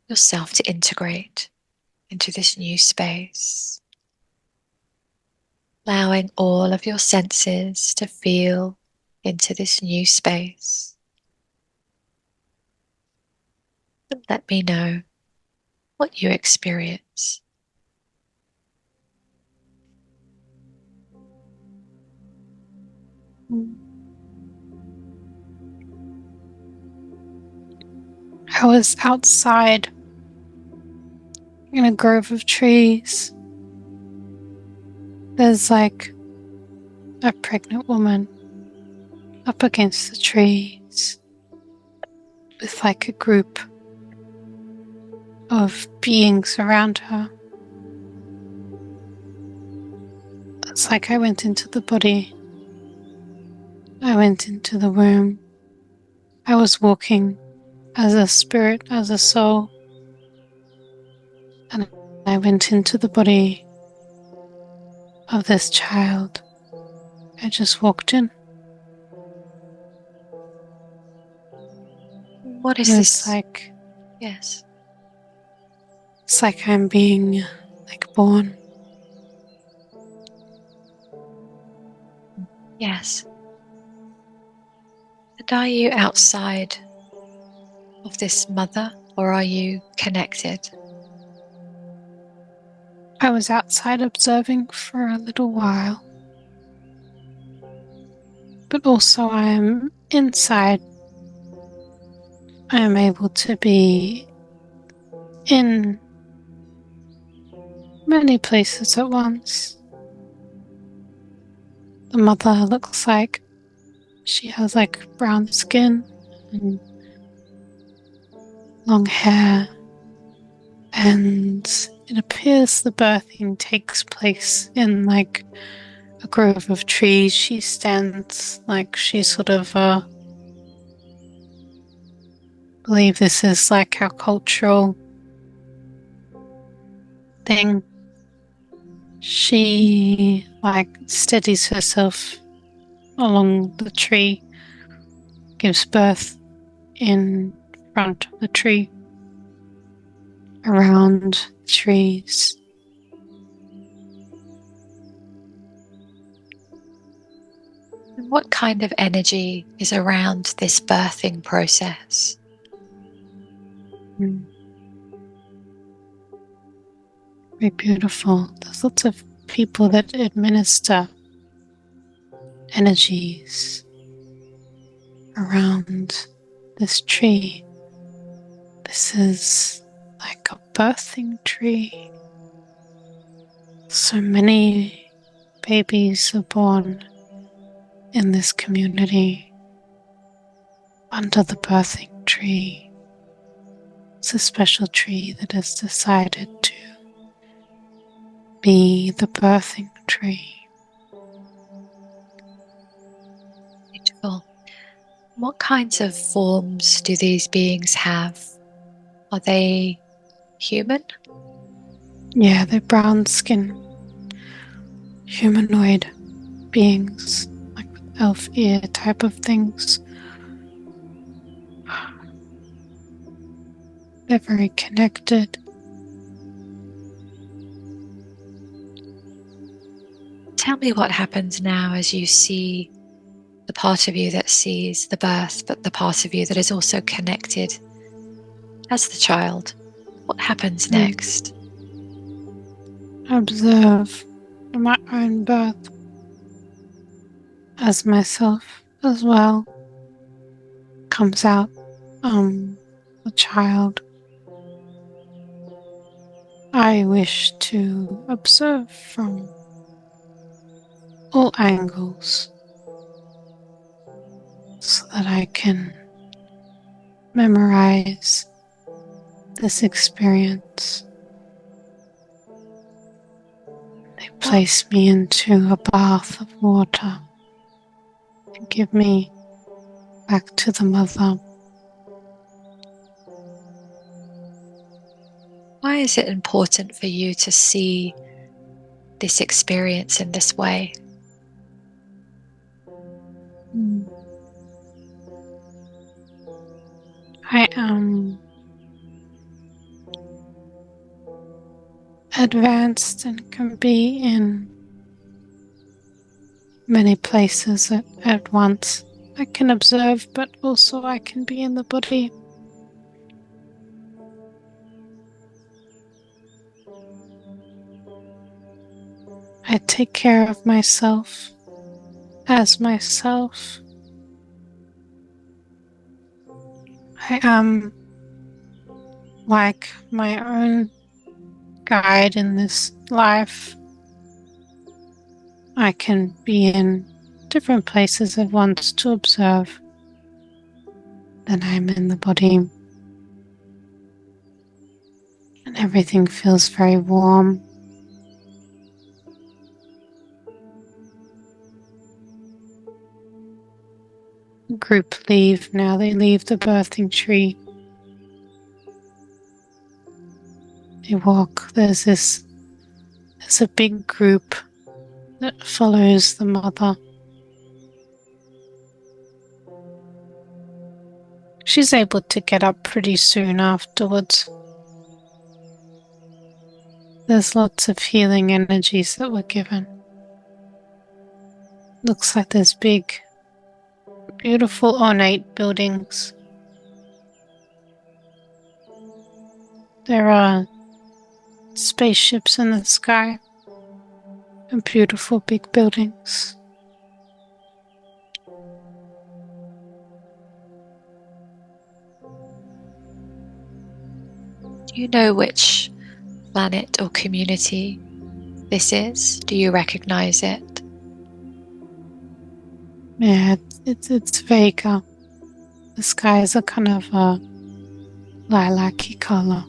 yourself to integrate into this new space, allowing all of your senses to feel into this new space. And let me know what you experience. I was outside in a grove of trees. There's like a pregnant woman up against the trees with like a group of beings around her. It's like I went into the body. I went into the womb. I was walking as a spirit, as a soul. And I went into the body of this child. I just walked in. What is And this? Yes. It's like I'm being like born. Yes. And are you outside of this mother, or are you connected? I was outside observing for a little while. But also I am inside. I am able to be in many places at once. The mother looks like she has like brown skin and long hair, and it appears the birthing takes place in like a grove of trees. She stands like she's sort of believe this is like our cultural thing. She like steadies herself along the tree, gives birth in front of the tree, around trees. And what kind of energy is around this birthing process? Very beautiful. There's lots of people that administer energies around this tree. This is like a birthing tree. So many babies are born in this community under the birthing tree. It's a special tree that has decided to be the birthing tree. Beautiful. What kinds of forms do these beings have? Are they human? Yeah, they're brown skin, humanoid beings, like elf ear type of things. They're very connected. Tell me what happens now as you see the part of you that sees the birth, but the part of you that is also connected as the child. What happens next? Observe my own birth as myself as well comes out the child. I wish to observe from all angles so that I can memorize this experience. They place me into a bath of water and give me back to the mother. Why is it important for you to see this experience in this way? I am advanced and can be in many places at once. I can observe, but also I can be in the body. I take care of myself as myself. I am like my own guide in this life. I can be in different places at once to observe. Then I'm in the body. And everything feels very warm. The group leave now. They leave the birthing tree. They walk. There's a big group that follows the mother. She's able to get up pretty soon afterwards. There's lots of healing energies that were given. Looks like there's big, beautiful, ornate buildings. There are spaceships in the sky and beautiful big buildings. Do you know which planet or community this is? Do you recognize it? Yeah, it's Vega. The skies are kind of a lilac-y color.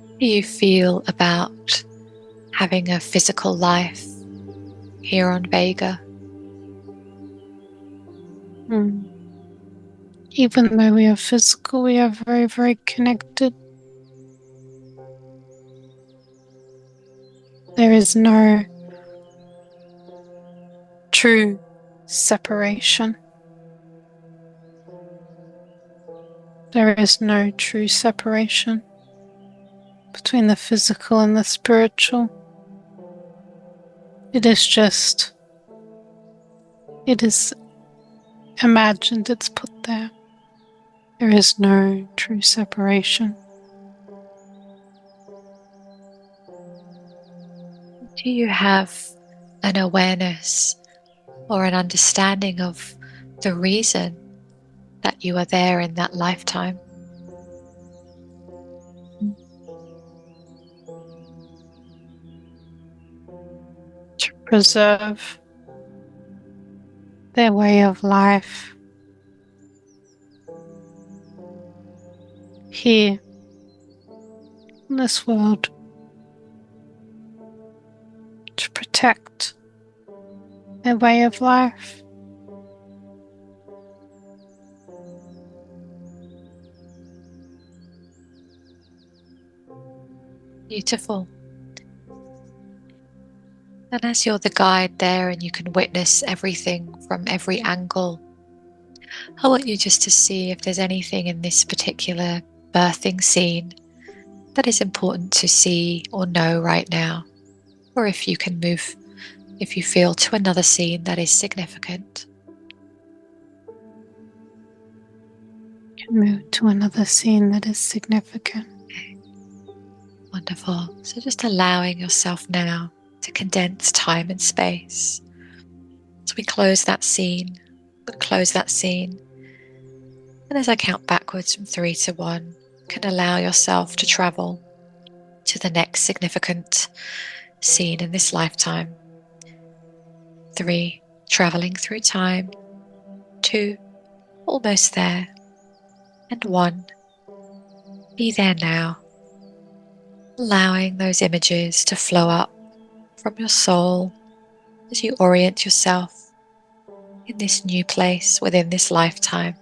How do you feel about having a physical life here on Vega? Even though we are physical, we are very, very connected. There is no true separation. There is no true separation between the physical and the spiritual. It is imagined, it's put there. There is no true separation. Do you have an awareness or an understanding of the reason that you are there in that lifetime? To preserve their way of life here in this world, to protect their way of life. Beautiful. And as you're the guide there and you can witness everything from every angle, I want you just to see if there's anything in this particular birthing scene that is important to see or know right now, or if you can move, if you feel, to another scene that is significant. You can move to another scene that is significant. Okay. Wonderful. So just allowing yourself now to condense time and space. So we close that scene, and as I count backwards from 3 to 1, you can allow yourself to travel to the next significant scene in this lifetime. 3, traveling through time. 2, almost there. And 1, be there now, allowing those images to flow up from your soul as you orient yourself in this new place within this lifetime.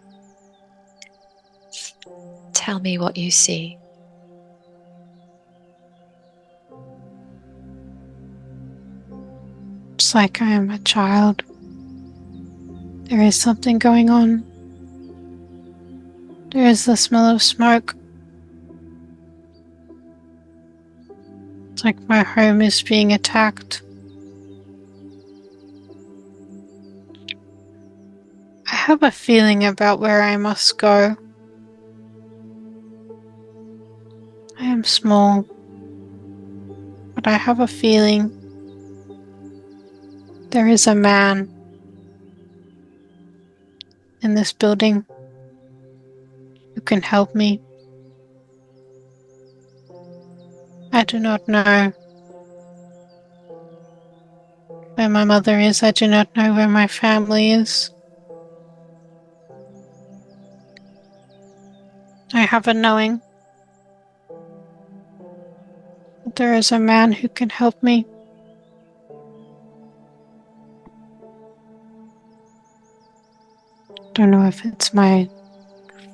Tell me what you see. It's like I am a child. There is something going on There is the smell of smoke. It's like my home is being attacked. I have a feeling about where I must go. I am small, but I have a feeling there is a man in this building who can help me. I do not know where my mother is. I do not know where my family is. I have a knowing that there is a man who can help me. Don't know if it's my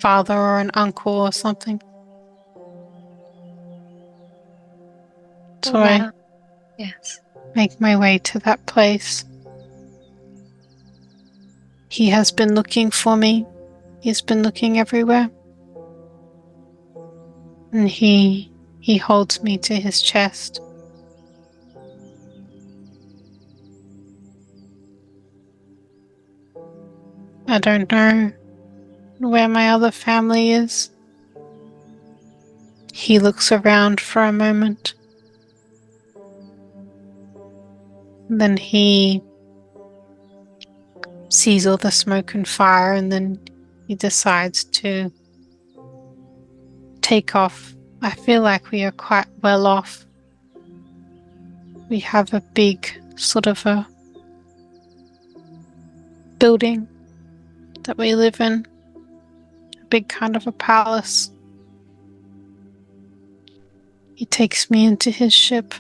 father or an uncle or something. So I make my way to that place. He has been looking for me. He's been looking everywhere. And he holds me to his chest. I don't know where my other family is. He looks around for a moment. And then he sees all the smoke and fire, and then he decides to take off. I feel like we are quite well off. We have a big sort of a building that we live in, a big kind of a palace. He takes me into his ship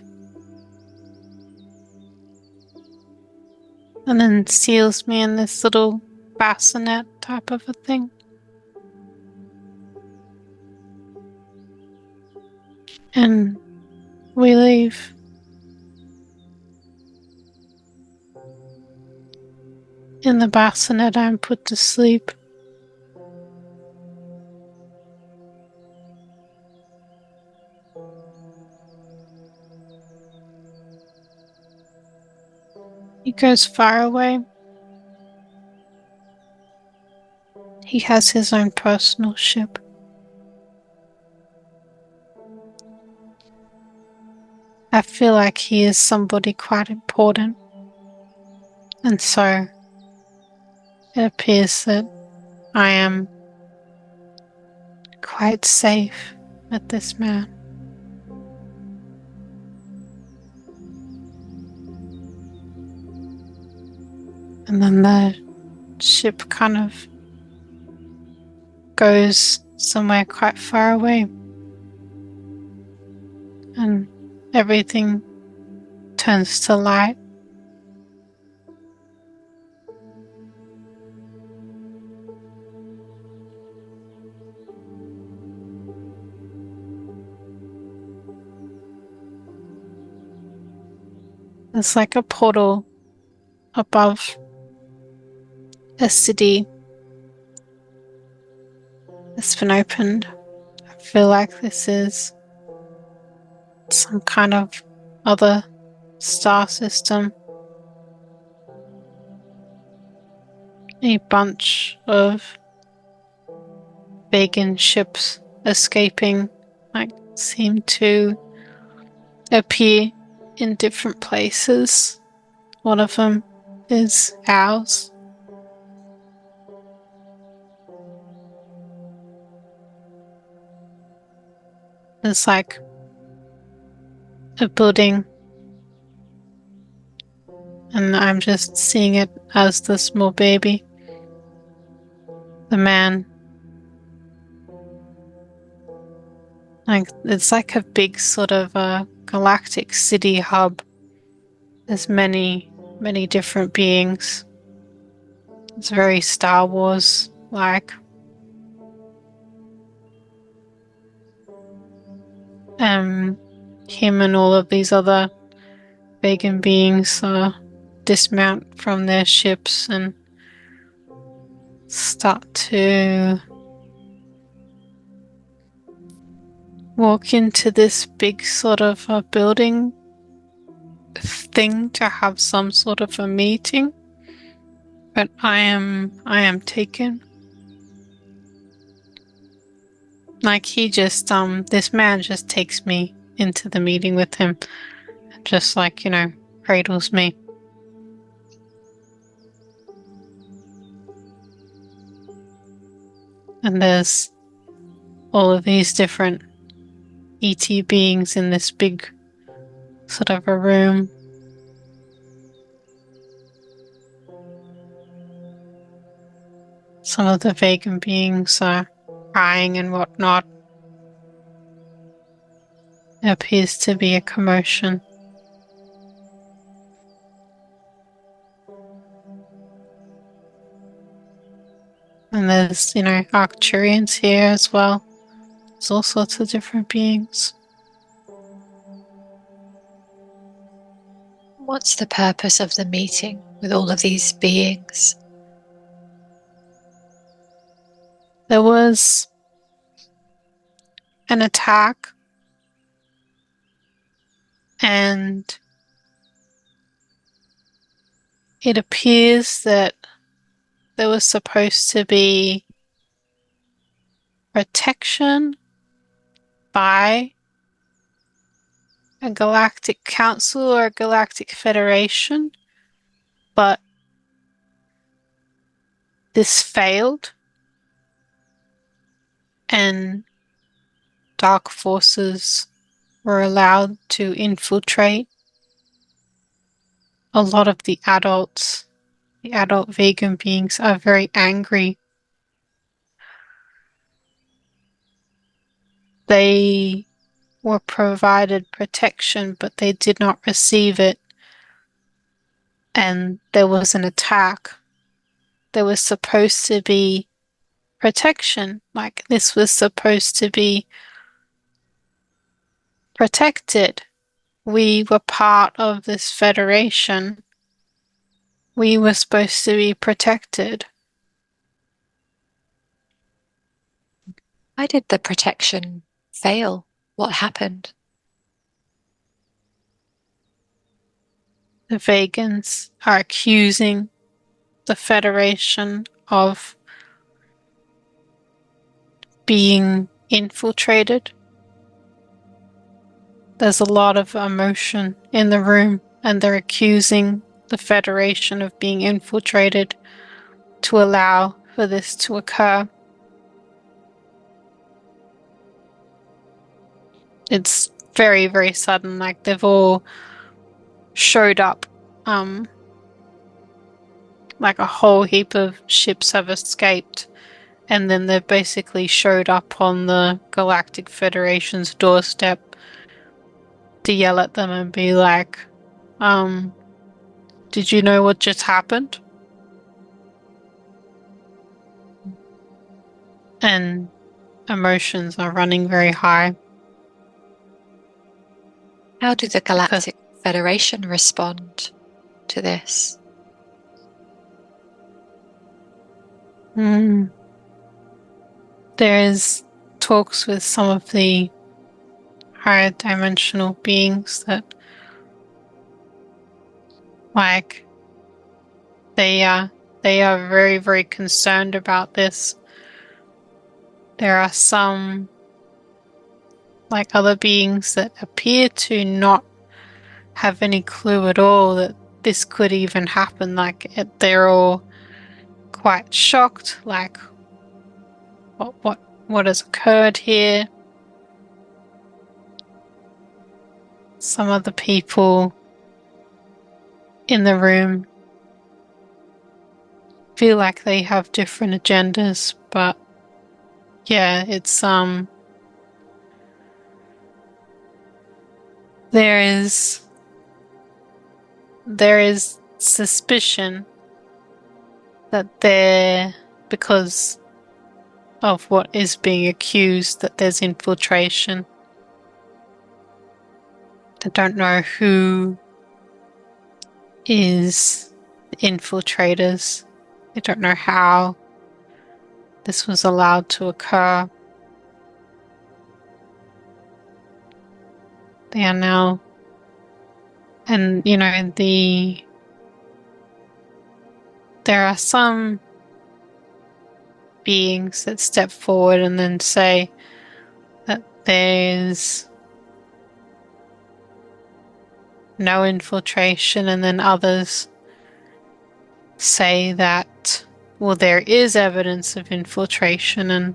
and then seals me in this little bassinet type of a thing. And we leave. In the bassinet, I'm put to sleep. He goes far away. He has his own personal ship. I feel like he is somebody quite important. And so it appears that I am quite safe with this man. And then the ship kind of goes somewhere quite far away. And everything turns to light. There's like a portal above a city that's been opened. I feel like this is some kind of other star system. A bunch of Vegan ships escaping seem to appear in different places. One of them is ours. There's like a building, and I'm just seeing it as the small baby. The man, it's like a big sort of a galactic city hub. There's many different beings. It's very Star Wars like. Him and all of these other vegan beings dismount from their ships and start to walk into this big sort of a building thing to have some sort of a meeting, but I am taken. Like he just this man just takes me into the meeting with him, just like, cradles me. And there's all of these different ET beings in this big sort of a room. Some of the Vegan beings are crying and whatnot. There appears to be a commotion. And there's, Arcturians here as well. There's all sorts of different beings. What's the purpose of the meeting with all of these beings? There was an attack, and it appears that there was supposed to be protection by a galactic council or a galactic federation, but this failed, and dark forces were allowed to infiltrate. A lot of the adult vegan beings are very angry. They were provided protection, but they did not receive it. And there was an attack. There was supposed to be protection, like this was supposed to be protected. We were part of this federation. We were supposed to be protected. Why did the protection fail? What happened? The Vegans are accusing the Federation of being infiltrated. There's a lot of emotion in the room, and they're accusing the Federation of being infiltrated to allow for this to occur. It's very, very sudden, like they've all showed up. Like a whole heap of ships have escaped, and then they've basically showed up on the Galactic Federation's doorstep to yell at them and be like, did you know what just happened? And emotions are running very high. How did the Galactic Federation respond to this? There's talks with some of the higher dimensional beings that, like, they are very, very concerned about this. There are some, like, other beings that appear to not have any clue at all that this could even happen. Like, they're all quite shocked, like, what has occurred here? Some of the people in the room feel like they have different agendas, but yeah, it's there is suspicion that because of what is being accused, that there's infiltration. They don't know who is the infiltrators. They don't know how this was allowed to occur. They are now, and there are some beings that step forward and then say that there's no infiltration, and then others say that, well, there is evidence of infiltration, and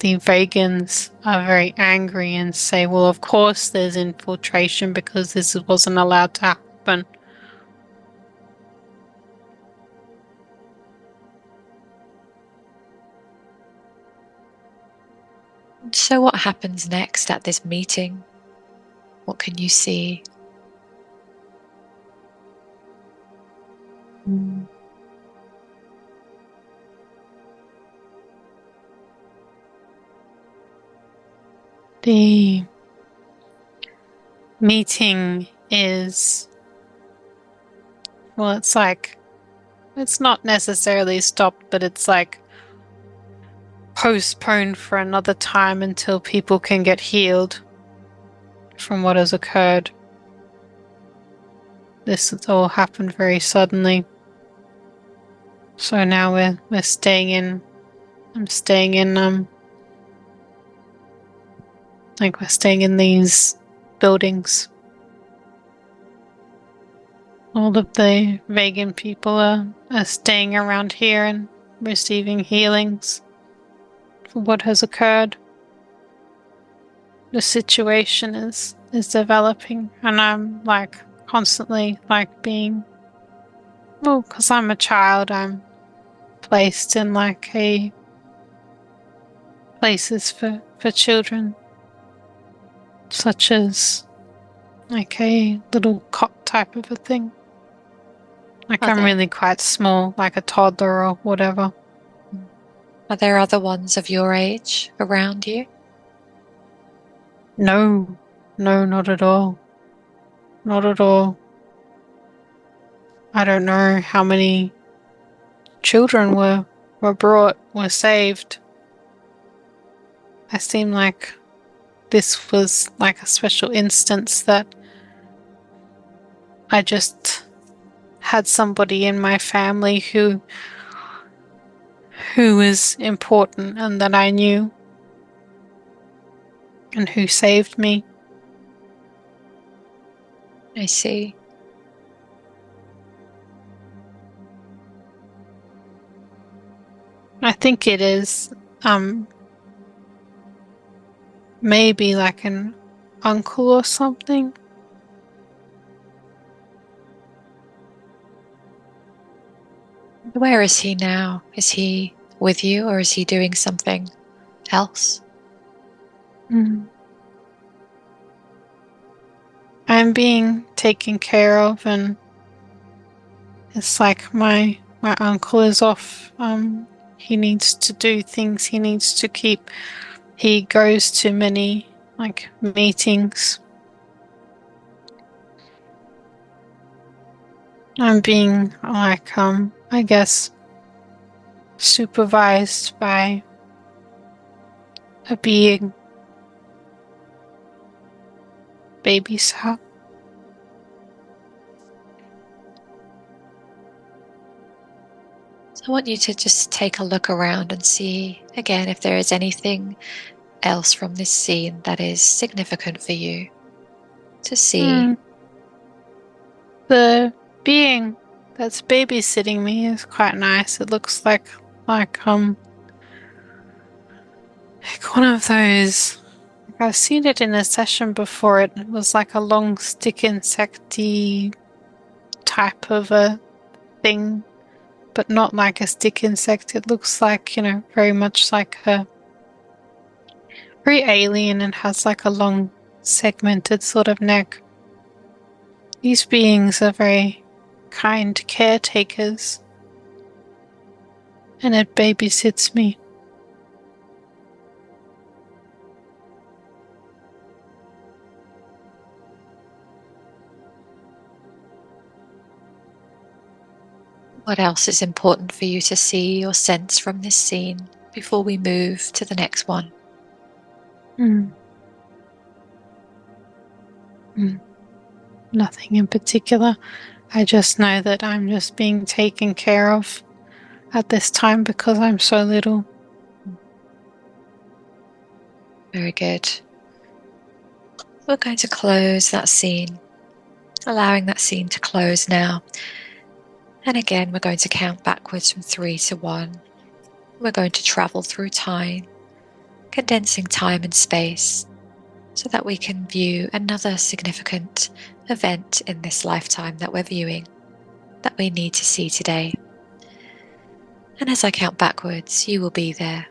the Vegans are very angry and say, well, of course there's infiltration because this wasn't allowed to happen. So what happens next at this meeting? What can you see? The meeting is, well, it's not necessarily stopped, but it's like postponed for another time until people can get healed from what has occurred. This has all happened very suddenly. So now we're staying in. I'm staying in. We're staying in these buildings. All of the vegan people are staying around here and receiving healings for what has occurred. The situation is developing, and I'm constantly being, well, because I'm a child, I'm placed in a places for children, such as a little cot type of a thing. I'm really quite small, like a toddler or whatever. Are there other ones of your age around you? No, not at all. Not at all. I don't know how many children were saved. I seem like this was a special instance that I just had somebody in my family who was important and that I knew and who saved me. I see. I think it is maybe an uncle or something. Where is he now? Is he with you, or is he doing something else? I'm being taken care of, and it's my uncle is off. He needs to do things. He needs to keep. He goes to many meetings. I'm being I guess supervised by a being babysat. So I want you to just take a look around and see again if there is anything else from this scene that is significant for you to see. The being that's babysitting me is quite nice. It looks like one of those. I've seen it in a session before. It was a long stick insecty type of a thing, but not like a stick insect. It looks very much like a very alien, and has a long segmented sort of neck. These beings are very kind caretakers, and it babysits me. What else is important for you to see or sense from this scene before we move to the next one? Nothing in particular. I just know that I'm just being taken care of at this time because I'm so little. Very good. We're going to close that scene, allowing that scene to close now. And again, we're going to count backwards from 3 to 1. We're going to travel through time, condensing time and space so that we can view another significant event in this lifetime that we're viewing, that we need to see today. And as I count backwards, you will be there.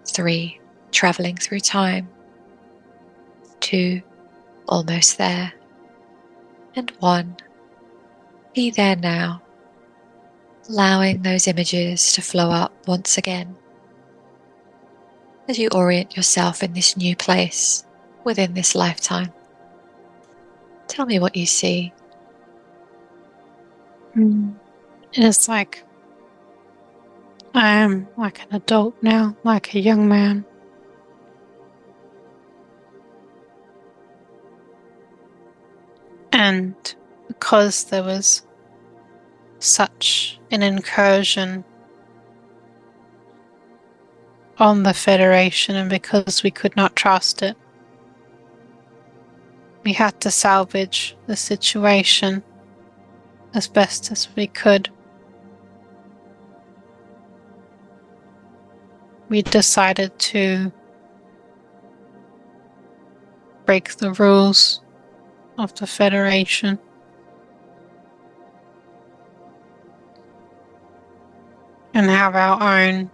3, traveling through time. 2, almost there. And 1, be there now, allowing those images to flow up once again as you orient yourself in this new place within this lifetime. Tell me what you see. It is like I am like an adult now, like a young man. And because there was such an incursion on the Federation, and because we could not trust it, we had to salvage the situation as best as we could. We decided to break the rules of the Federation. And have our own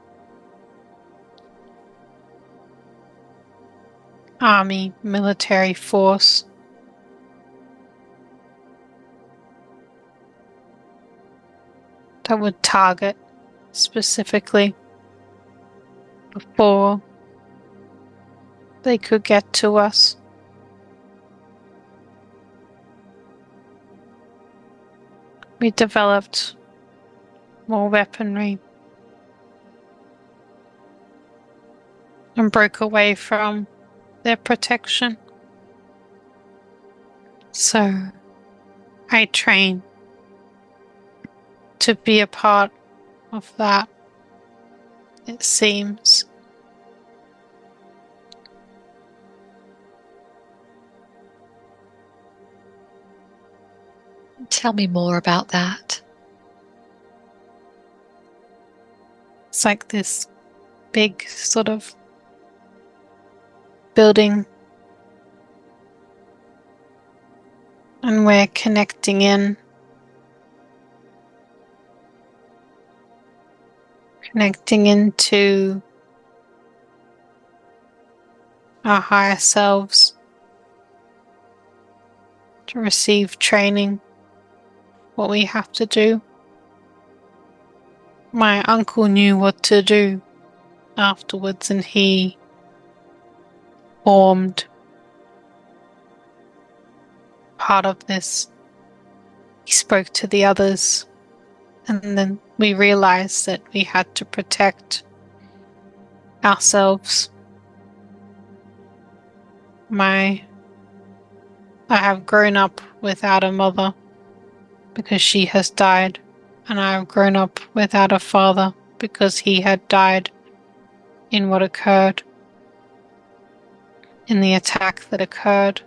army military force. That would target specifically before they could get to us. We developed more weaponry and broke away from their protection. So I train to be a part of that, it seems. Tell me more about that. It's like this big sort of building, and we're connecting into our higher selves to receive training, what we have to do. My uncle knew what to do afterwards, and he formed part of this. He spoke to the others, and then we realized that we had to protect ourselves. I have grown up without a mother because she has died, and I have grown up without a father because he had died in what occurred, in the attack that occurred.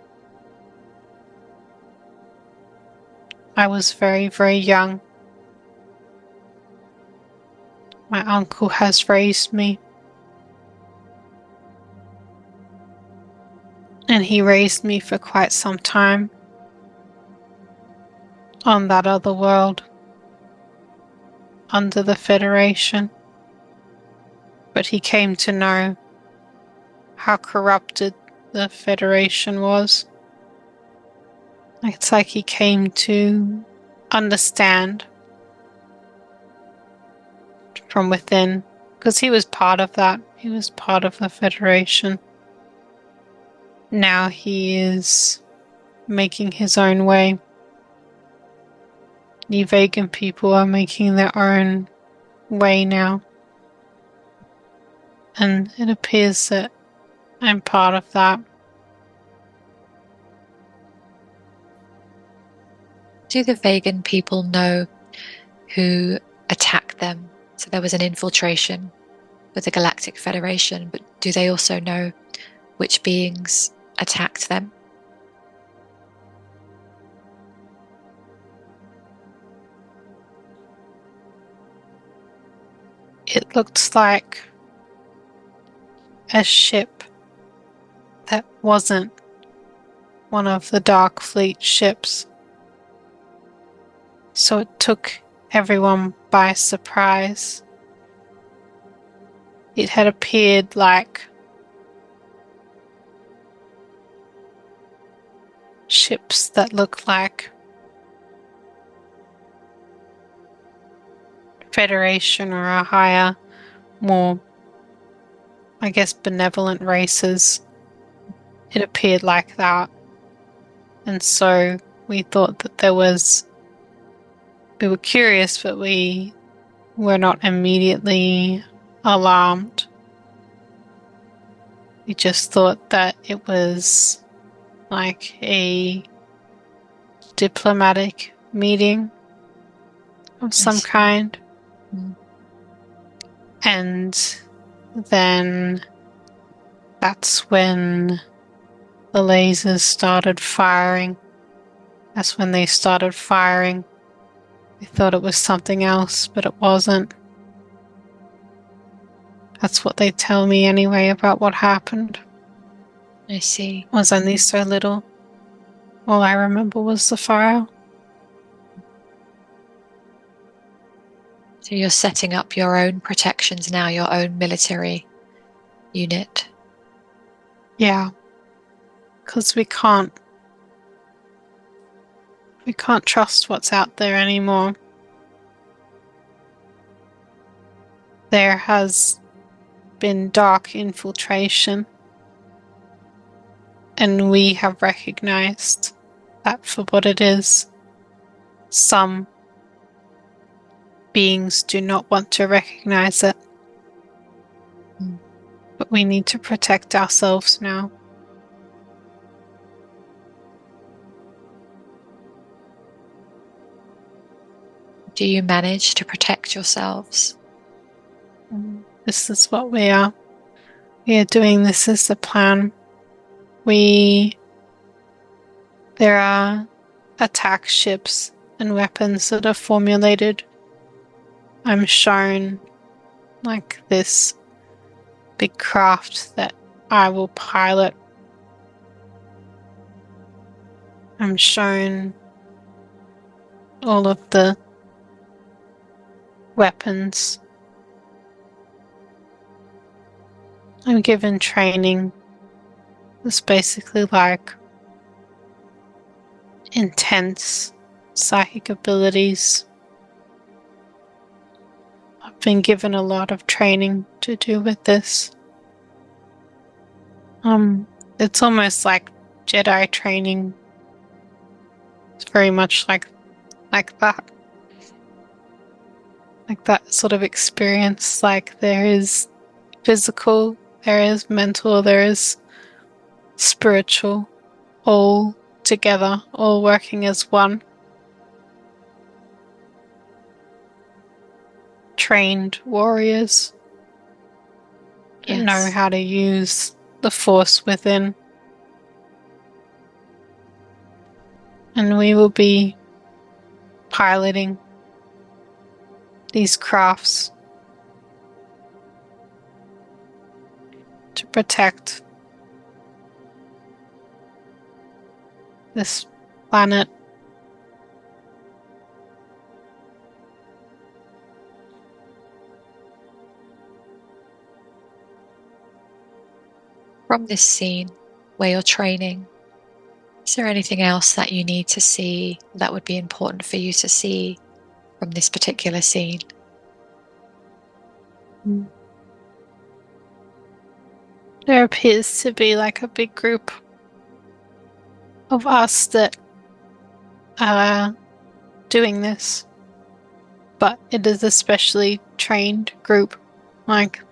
I was very, very young. My uncle has raised me, and he raised me for quite some time on that other world under the Federation. But he came to know how corrupted the Federation was. It's like he came to understand from within, because he was part of that. He was part of the Federation. Now he is making his own way. The Vegan people are making their own way now. And it appears that I'm part of that. Do the Vegan people know who attacked them? So there was an infiltration with the Galactic Federation, but do they also know which beings attacked them? It looked like a ship that wasn't one of the Dark Fleet ships. So it took everyone by surprise. It had appeared like ships that look like Federation or a higher, more, I guess, benevolent races. It appeared like that. And so we thought that we were curious, but we were not immediately alarmed. We just thought that it was like a diplomatic meeting of some kind. And then that's when the lasers started firing. That's when they started firing. We thought it was something else, but it wasn't. That's what they tell me anyway about what happened. I see. It was only so little. All I remember was the fire. So you're setting up your own protections now, your own military unit. Yeah. Because we can't trust what's out there anymore. There has been dark infiltration, and we have recognized that for what it is. Some beings do not want to recognize it. But we need to protect ourselves now. Do you manage to protect yourselves? This is what we are. We are doing this as the plan. There are attack ships and weapons that are formulated. I'm shown like this big craft that I will pilot. I'm shown all of the weapons. I'm given training. It's basically like intense psychic abilities. I've been given a lot of training to do with this. It's almost like Jedi training. It's very much like that. Like that sort of experience. Like there is physical, there is mental, there is spiritual, all together, all working as one. Trained warriors that know how to use the force within. And we will be piloting these crafts to protect this planet. From this scene where you're training, is there anything else that you need to see that would be important for you to see from this particular scene? There appears to be like a big group of us that are doing this, but it is a specially trained group. Like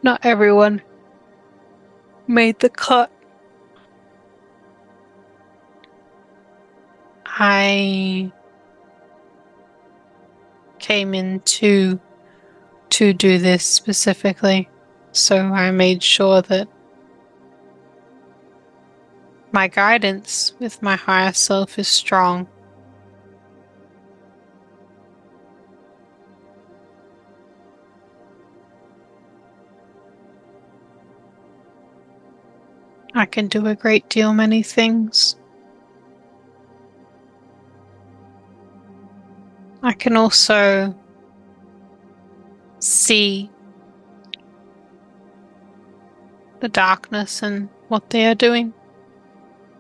not everyone made the cut. I came in to do this specifically, so I made sure that my guidance with my higher self is strong. I can do a great deal many things. I can also see the darkness and what they are doing.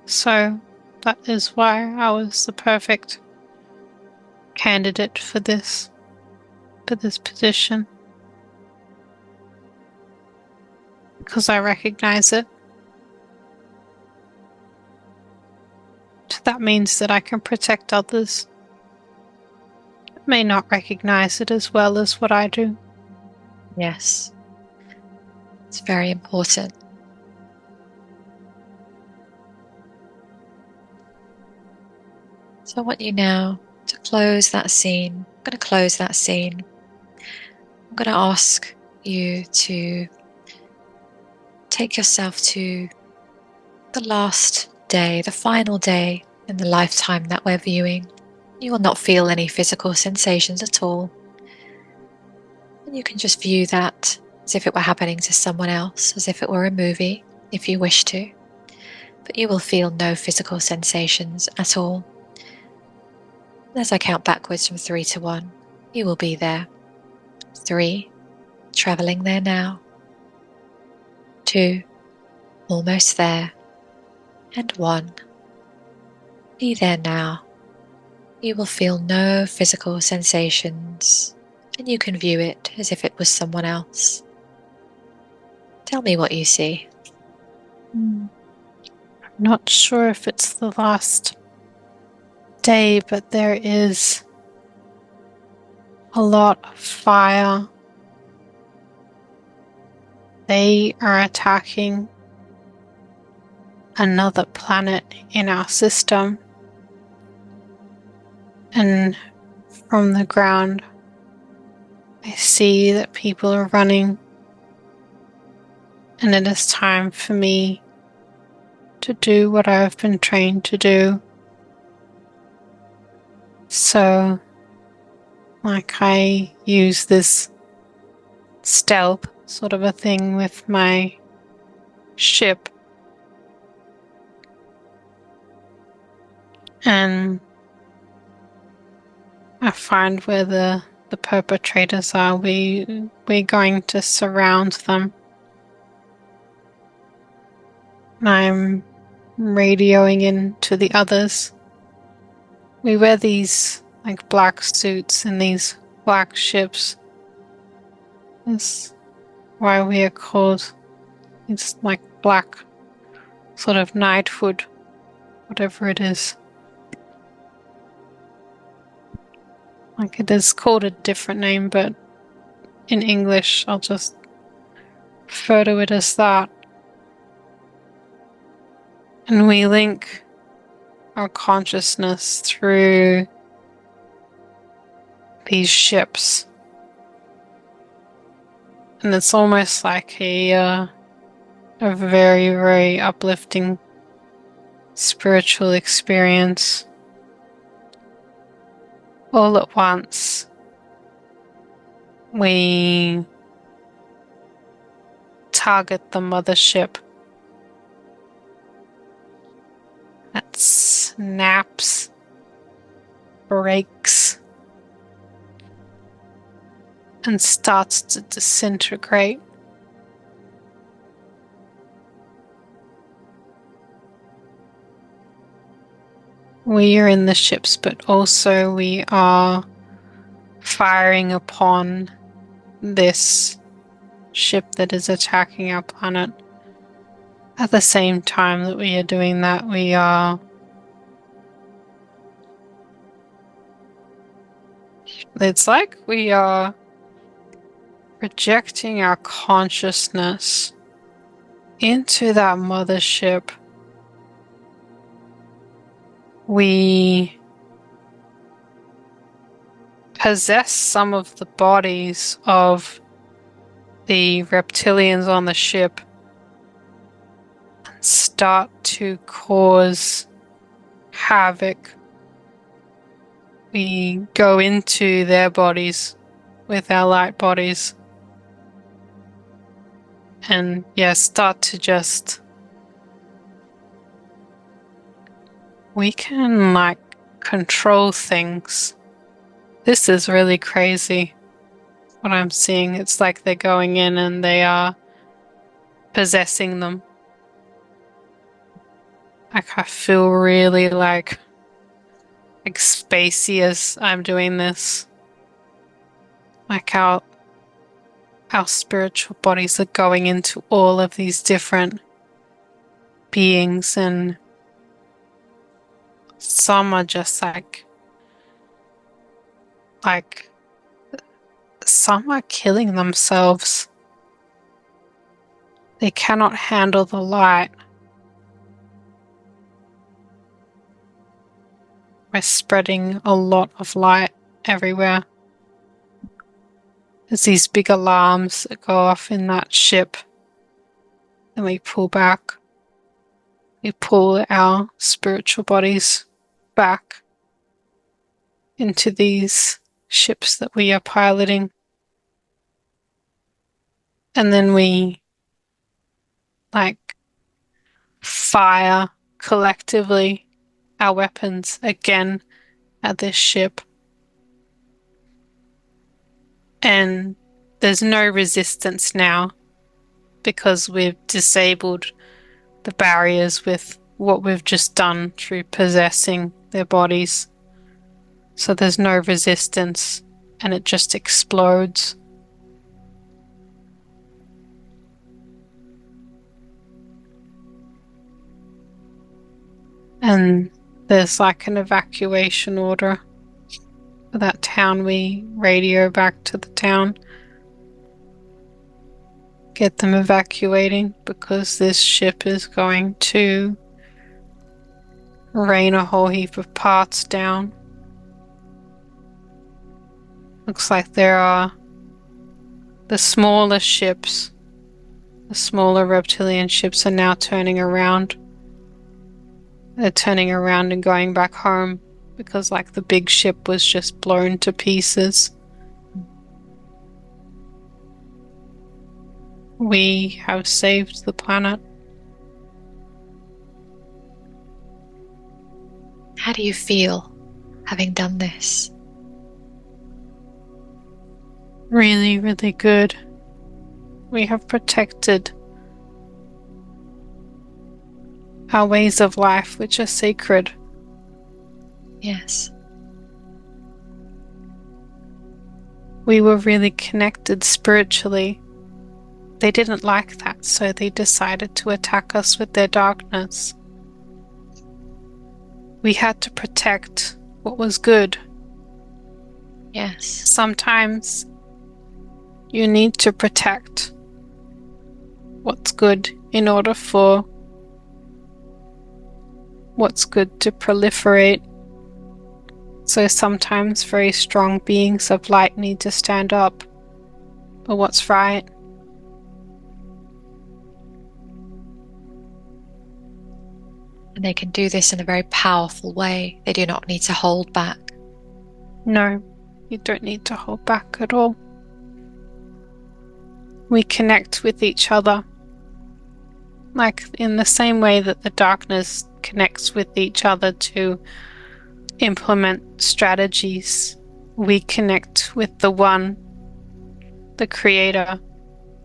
So that is why I was the perfect candidate for this position. Because I recognize it. So that means that I can protect others. I may not recognize it as well as what I do. Yes. It's very important. So I want you now to close that scene. I'm going to close that scene. I'm going to ask you to take yourself to the last day, the final day in the lifetime that we're viewing. You will not feel any physical sensations at all. And you can just view that as if it were happening to someone else, as if it were a movie, if you wish to. But you will feel no physical sensations at all. As I count backwards from 3 to 1, you will be there. 3, traveling there now. 2, almost there. And 1, be there now. You will feel no physical sensations, and you can view it as if it was someone else. Tell me what you see. I'm not sure if it's the last day, but there is a lot of fire. They are attacking another planet in our system. And from the ground, I see that people are running. And it is time for me to do what I've been trained to do. So, I use this stealth sort of a thing with my ship. And I find where the perpetrators are. We're going to surround them. And I'm radioing in to the others. We wear these black suits in these black ships. That's why we are called. It's black sort of knighthood, whatever it is. It is called a different name, but in English I'll just refer to it as that. And we link our consciousness through these ships. And it's almost like a very, very uplifting spiritual experience. All at once, we target the mothership. That snaps, breaks, and starts to disintegrate. We are in the ships, but also we are firing upon this ship that is attacking our planet. At the same time that we are doing that, we are it's like we are projecting our consciousness into that mothership. We possess some of the bodies of the reptilians on the ship and start to cause havoc. We go into their bodies with our light bodies and start to just... We can control things. This is really crazy what I'm seeing. It's like they're going in and they are possessing them. I feel really like spacey as I'm doing this. Our spiritual bodies are going into all of these different beings, and some are just some are killing themselves. They cannot handle the light. We're spreading a lot of light everywhere. There's these big alarms that go off in that ship. And we pull back. We pull our spiritual bodies back into these ships that we are piloting. And then we fire collectively our weapons again at this ship. And there's no resistance now because we've disabled the barriers with what we've just done through possessing their bodies. So there's no resistance and it just explodes. And there's an evacuation order for that town. We radio back to the town. Get them evacuating because this ship is going to rain a whole heap of parts down. Looks like there are the smaller ships. The smaller reptilian ships are now turning around. They're turning around and going back home because the big ship was just blown to pieces. We have saved the planet. How do you feel having done this? Really, really good. We have protected our ways of life, which are sacred. Yes. We were really connected spiritually. They didn't like that, so they decided to attack us with their darkness. We had to protect what was good. Yes. Sometimes you need to protect what's good in order for what's good to proliferate. So sometimes very strong beings of light need to stand up for what's right. And they can do this in a very powerful way. They do not need to hold back. No, you don't need to hold back at all. We connect with each other. In the same way that the darkness connects with each other to implement strategies, we connect with the One, the Creator,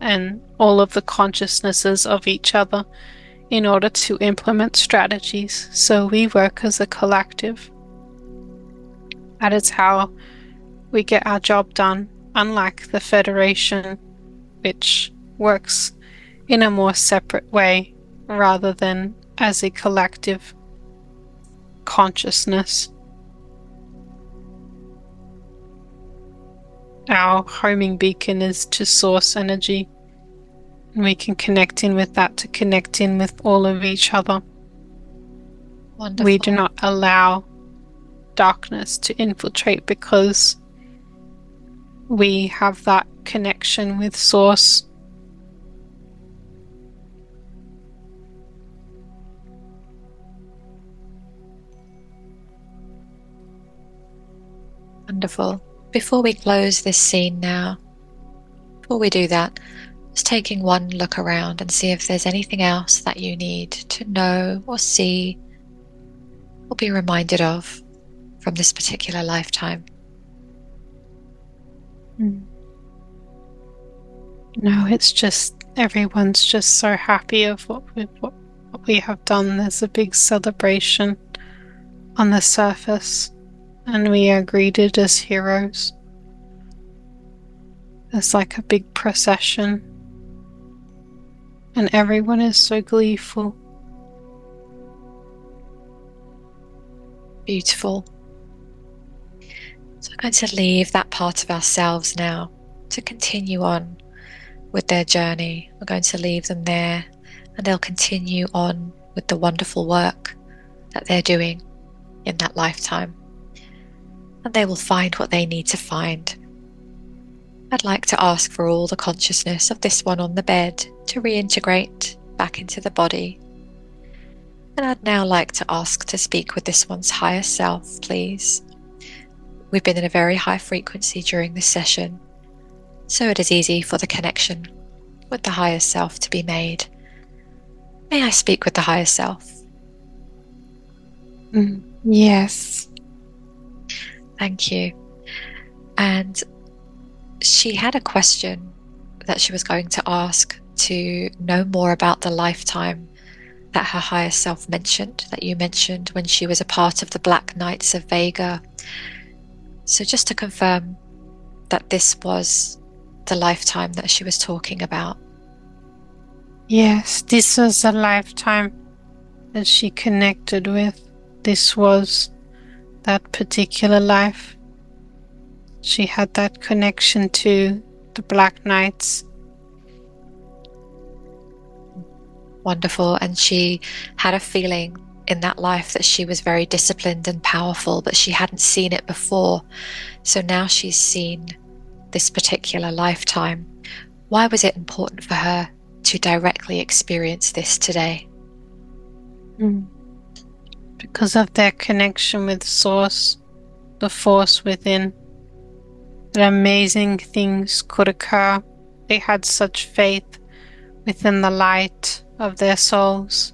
and all of the consciousnesses of each other in order to implement strategies. So we work as a collective. That is how we get our job done, unlike the Federation, which works in a more separate way rather than as a collective consciousness. Our homing beacon is to source energy, and we can connect in with that to connect in with all of each other. Wonderful. We do not allow darkness to infiltrate because we have that connection with Source. Wonderful. Before we close this scene now, before we do that, just taking one look around and see if there's anything else that you need to know or see or be reminded of from this particular lifetime. No, it's just everyone's just so happy of what we have done. There's a big celebration on the surface, and we are greeted as heroes. There's like a big procession, and everyone is so gleeful. Beautiful. So we're going to leave that part of ourselves now to continue on with their journey. We're going to leave them there, and they'll continue on with the wonderful work that they're doing in that lifetime. And they will find what they need to find. I'd like to ask for all the consciousness of this one on the bed to reintegrate back into the body. And I'd now like to ask to speak with this one's higher self, please. We've been in a very high frequency during this session, so it is easy for the connection with the higher self to be made. May I speak with the higher self? Yes. Thank you. And she had a question that she was going to ask to know more about the lifetime that her higher self mentioned, that you mentioned when she was a part of the Black Knights of Vega. So just to confirm that this was the lifetime that she was talking about. Yes, this was a lifetime that she connected with. This was that particular life. She had that connection to the Black Knights. Wonderful. And she had a feeling in that life that she was very disciplined and powerful, but she hadn't seen it before. So now she's seen this particular lifetime. Why was it important for her to directly experience this today? Because of their connection with Source, the force within. That amazing things could occur. They had such faith within the light of their souls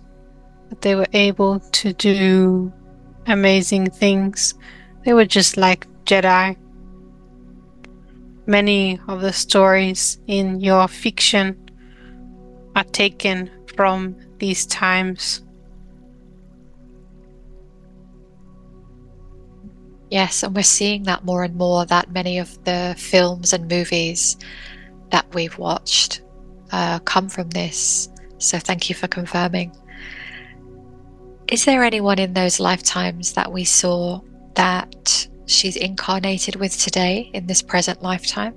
that they were able to do amazing things. They were just like Jedi. Many of the stories in your fiction are taken from these times. Yes, and we're seeing that more and more, that many of the films and movies that we've watched come from this. So thank you for confirming. Is there anyone in those lifetimes that we saw that she's incarnated with today in this present lifetime?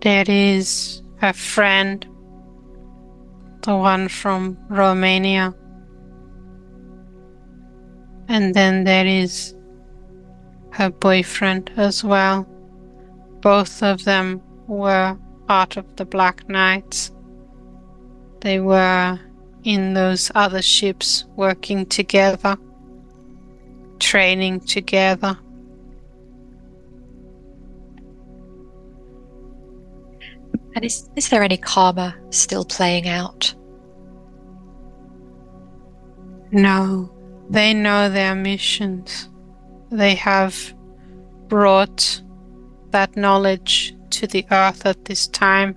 There is a friend, the one from Romania. And then there is her boyfriend as well. Both of them were part of the Black Knights. They were in those other ships working together, training together. And is there any karma still playing out? No. They know their missions. They have brought that knowledge to the earth at this time.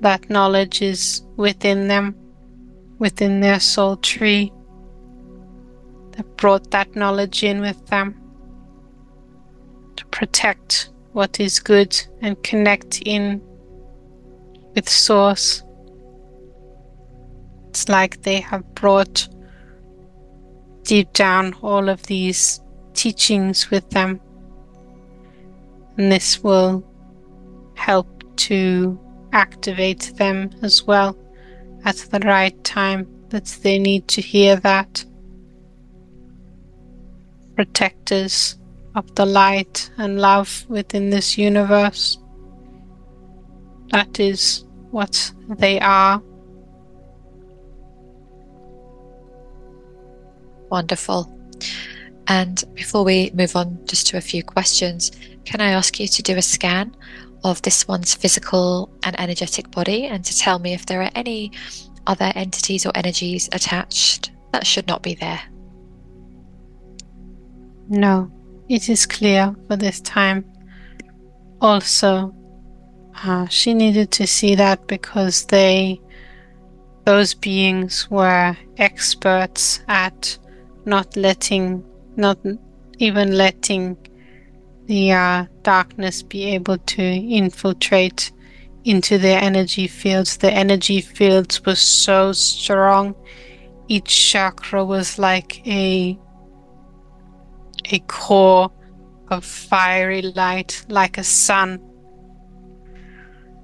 That knowledge is within them, within their soul tree. They brought that knowledge in with them to protect what is good and connect in with Source. It's like they have brought deep down all of these teachings with them. And this will help to activate them as well at the right time that they need to hear that. protectors of the light and love within this universe. That is what they are. Wonderful. And before we move on just to a few questions, can I ask you to do a scan of this one's physical and energetic body and to tell me if there are any other entities or energies attached that should not be there? No, it is clear for this time. Also, she needed to see that because those beings were experts at not even letting the darkness be able to infiltrate into their energy fields. The energy fields were so strong. Each chakra was like a core of fiery light, like a sun.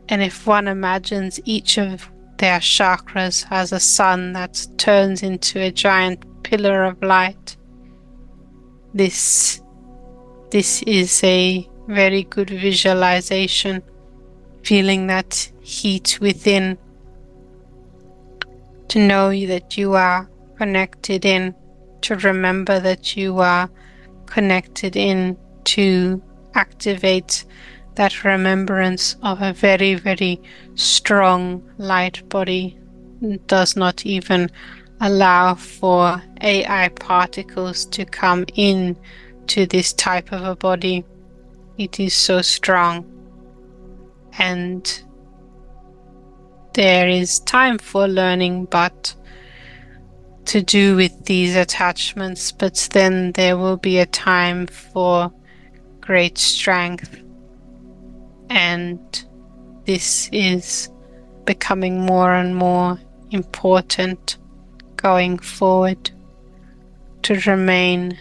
And if one imagines each of their chakras as a sun that turns into a giant pillar of light, this is a very good visualization, feeling that heat within, to know that you are connected in, to remember that you are connected in, to activate that remembrance of a very, very strong light body. It does not even allow for AI particles to come in to this type of a body. It is so strong, and there is time for learning but to do with these attachments, but then there will be a time for great strength, and this is becoming more and more important going forward, to remain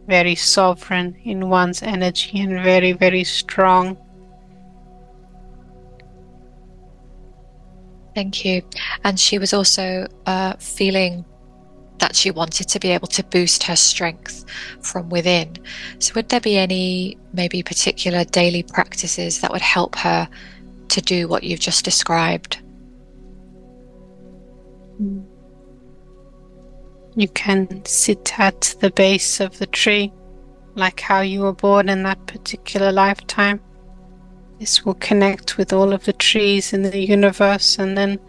very sovereign in one's energy and very, very strong. Thank you. And she was also feeling that she wanted to be able to boost her strength from within. So would there be any maybe particular daily practices that would help her to do what you've just described? You can sit at the base of the tree, like how you were born in that particular lifetime. This will connect with all of the trees in the universe and then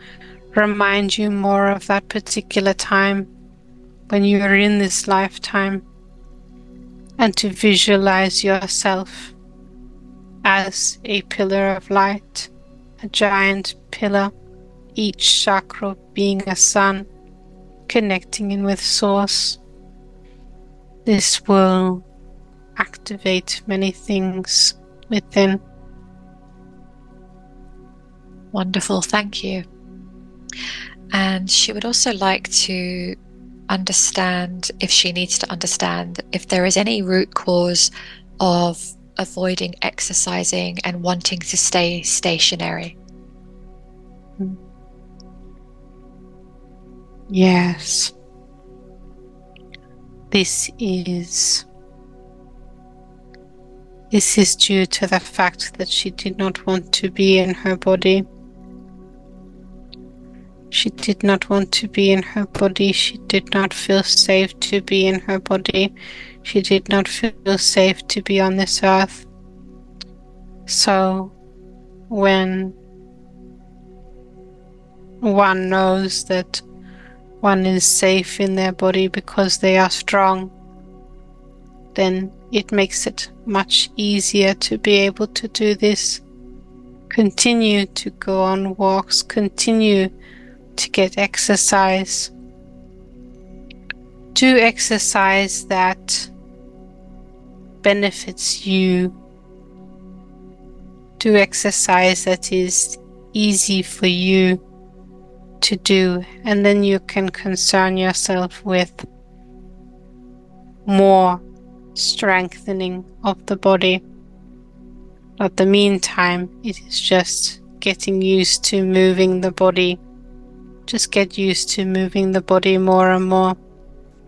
remind you more of that particular time when you are in this lifetime, and to visualize yourself as a pillar of light, a giant pillar, each chakra being a sun, connecting in with Source. This will activate many things within. Wonderful, thank you. And she would also like to understand, if she needs to understand, if there is any root cause of avoiding exercising and wanting to stay stationary. Yes. This is due to the fact that she did not want to be in her body. She did not want to be in her body. She did not feel safe to be in her body. She did not feel safe to be on this earth. So when one knows that one is safe in their body because they are strong, then it makes it much easier to be able to do this. Continue to go on walks, continue to get exercise. Do exercise that benefits you. Do exercise that is easy for you to do, and then you can concern yourself with more strengthening of the body. At the meantime, it is just getting used to moving the body. Just get used to moving the body more and more,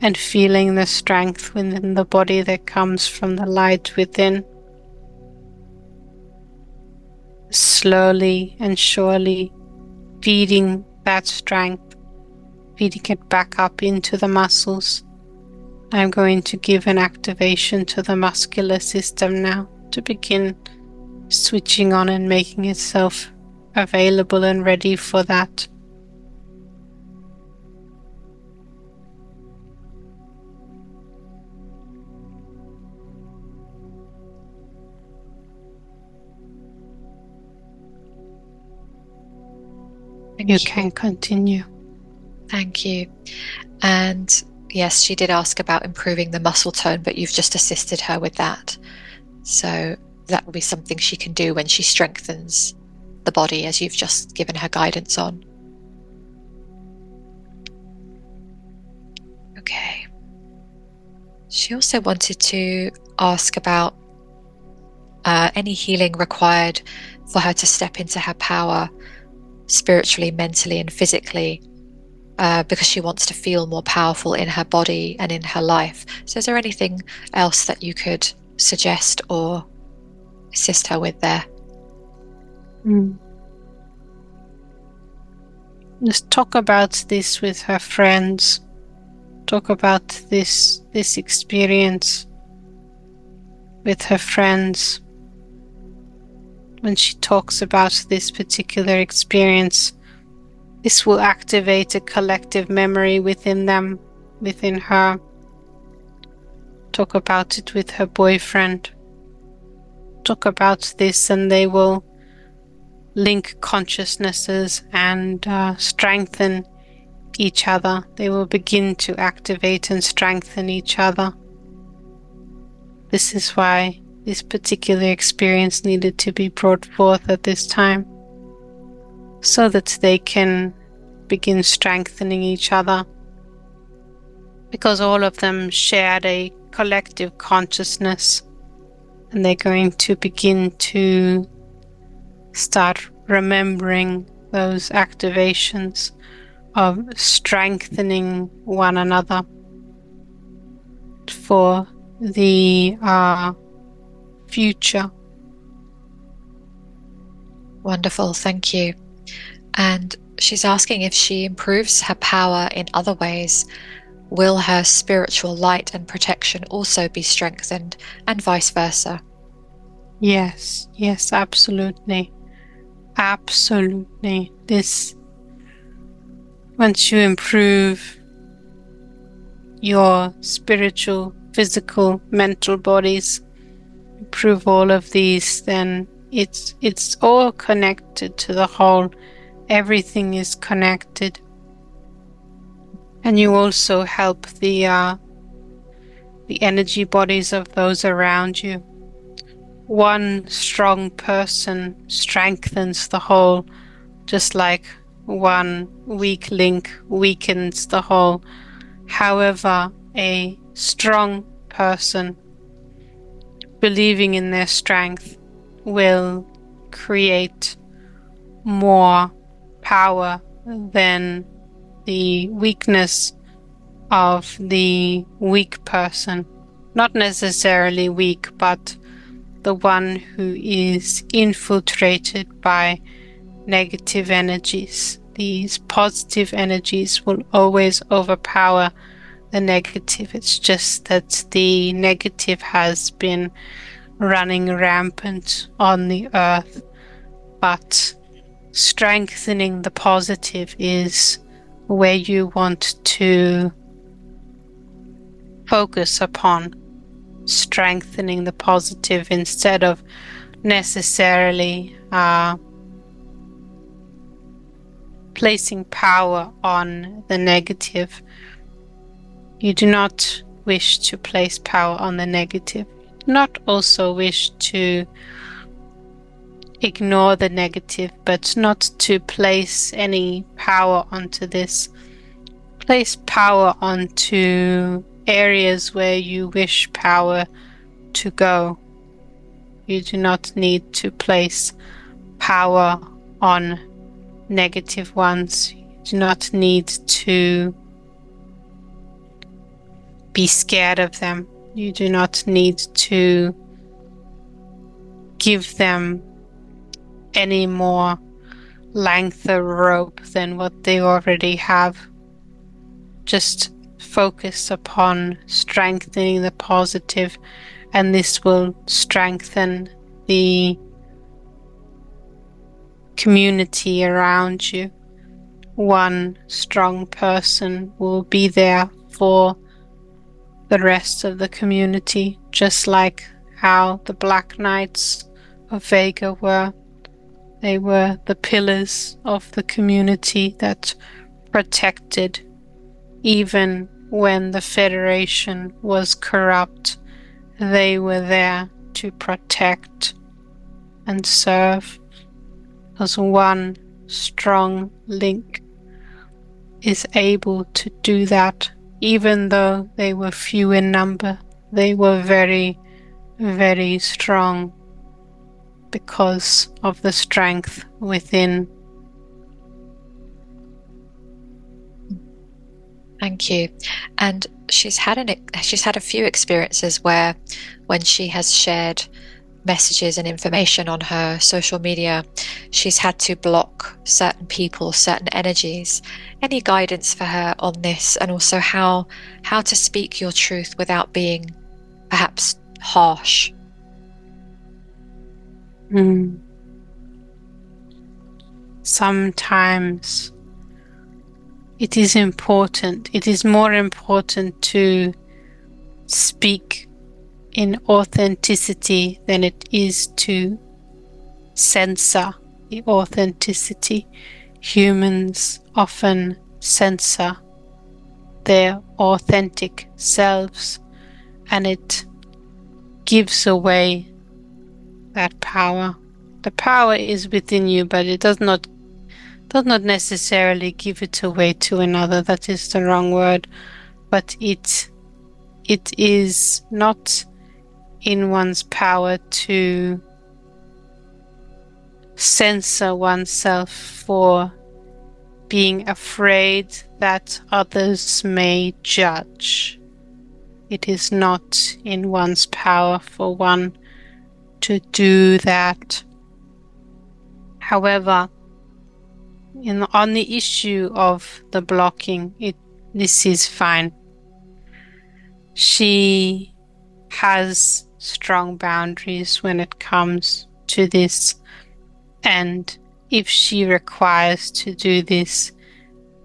and feeling the strength within the body that comes from the light within. Slowly and surely feeding that strength, feeding it back up into the muscles. I'm going to give an activation to the muscular system now to begin switching on and making itself available and ready for that. You can continue. Thank you. And yes, she did ask about improving the muscle tone, but you've just assisted her with that. So that will be something she can do when she strengthens the body, as you've just given her guidance on. Okay. She also wanted to ask about any healing required for her to step into her power spiritually, mentally, and physically, because she wants to feel more powerful in her body and in her life. So is there anything else that you could suggest or assist her with there? Just talk about this with her friends. Talk about this experience with her friends. When she talks about this particular experience, this will activate a collective memory within them, within her. Talk about it with her boyfriend. Talk about this, and they will link consciousnesses and strengthen each other. They will begin to activate and strengthen each other. This is why this particular experience needed to be brought forth at this time, so that they can begin strengthening each other, because all of them shared a collective consciousness, and they're going to begin to start remembering those activations of strengthening one another for the future. Wonderful, thank you. And she's asking if she improves her power in other ways, will her spiritual light and protection also be strengthened, and vice versa? Yes, absolutely. Absolutely. This, once you improve your spiritual, physical, mental bodies, improve all of these, then it's all connected to the whole. Everything is connected. And you also help the energy bodies of those around you. One strong person strengthens the whole, just like one weak link weakens the whole. However, a strong person, believing in their strength, will create more power than the weakness of the weak person. Not necessarily weak, but the one who is infiltrated by negative energies. These positive energies will always overpower the negative. It's just that the negative has been running rampant on the earth, but strengthening the positive is where you want to focus upon. Strengthening the positive instead of necessarily placing power on the negative. You do not wish to place power on the negative. You do not also wish to ignore the negative, but not to place any power onto this. Place power onto areas where you wish power to go. You do not need to place power on negative ones. You do not need to be scared of them. You do not need to give them any more length of rope than what they already have. Just focus upon strengthening the positive, and this will strengthen the community around you. One strong person will be there for the rest of the community, just like how the Black Knights of Vega were. They were the pillars of the community that protected even when the Federation was corrupt. They were there to protect and serve. As one strong link is able to do that, even though they were few in number, they were very, very strong because of the strength within. Thank you. And she's had a few experiences where, when she has shared messages and information on her social media, she's had to block certain people, certain energies. Any guidance for her on this, and also how to speak your truth without being perhaps harsh? Sometimes it is more important to speak in authenticity than it is to censor the authenticity. Humans often censor their authentic selves, and it gives away that power. The power is within you, but it does not necessarily give it away to another. That is the wrong word. But it is not in one's power to censor oneself for being afraid that others may judge. It is not in one's power for one to do that. However, on the issue of the blocking, this is fine. She has strong boundaries when it comes to this, and if she requires to do this,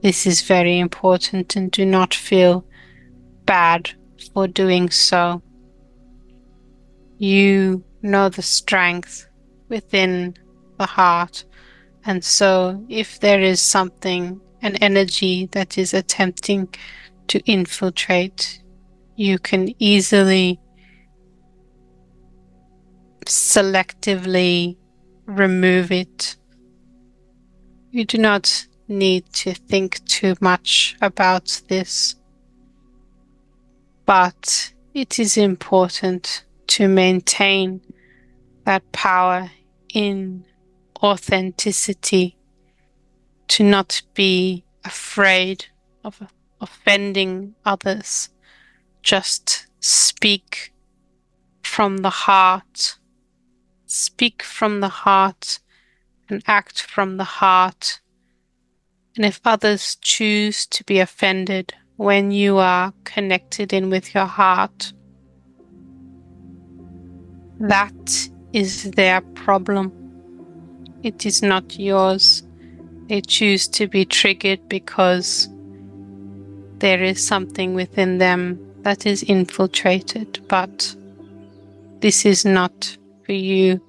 this is very important, and do not feel bad for doing so. You know the strength within the heart, and so if there is something, an energy that is attempting to infiltrate, you can easily selectively remove it. You do not need to think too much about this, but it is important to maintain that power in authenticity, to not be afraid of offending others. Just speak from the heart. Speak from the heart and act from the heart. And if others choose to be offended when you are connected in with your heart, that is their problem. It is not yours. They choose to be triggered because there is something within them that is infiltrated, but this is not for you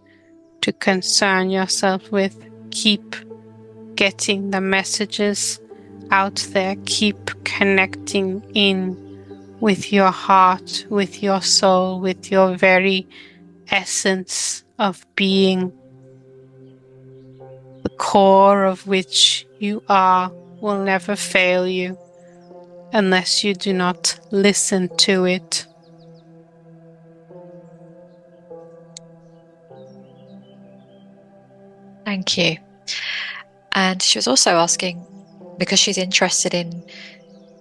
to concern yourself with. Keep getting the messages out there. Keep connecting in with your heart, with your soul, with your very essence of being. The core of which you are will never fail you unless you do not listen to it. Thank you. And she was also asking, because she's interested in